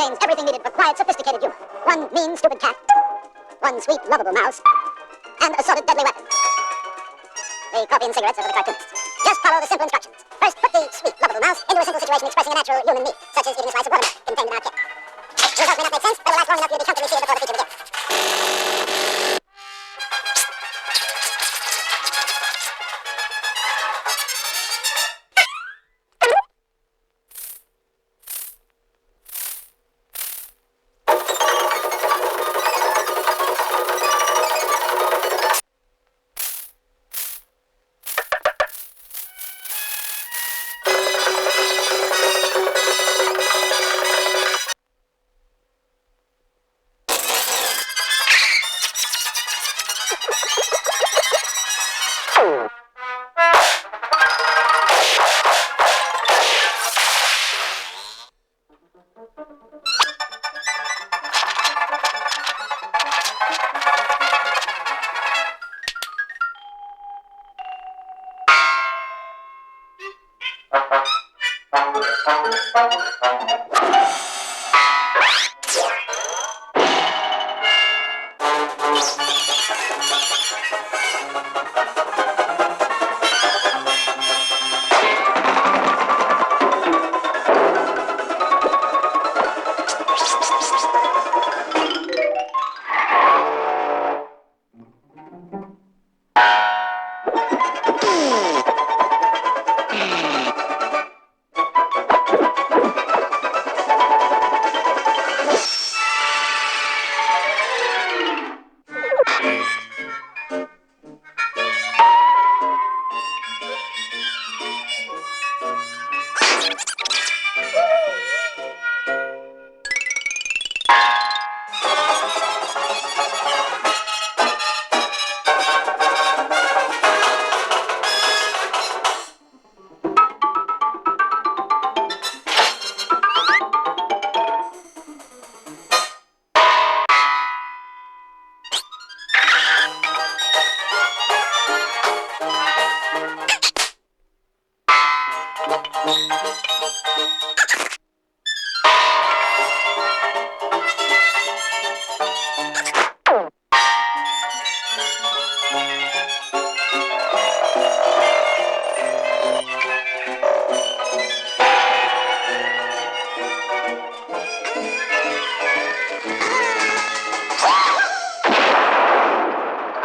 contains everything needed for quiet, sophisticated humor. One mean, stupid cat, one sweet, lovable mouse, and assorted deadly weapons. The coffee and cigarettes are for the cartoonists. Just follow the simple instructions. First, put the sweet, lovable mouse into a simple situation expressing a natural human need, such as eating a slice of watermelon contained in our kit. The result may not make sense, but it will last long enough for you to be comfortably seated before the feature begins.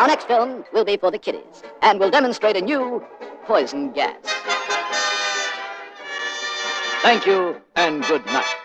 Our next film will be for the kiddies and will demonstrate a new poison gas. Thank you and good night.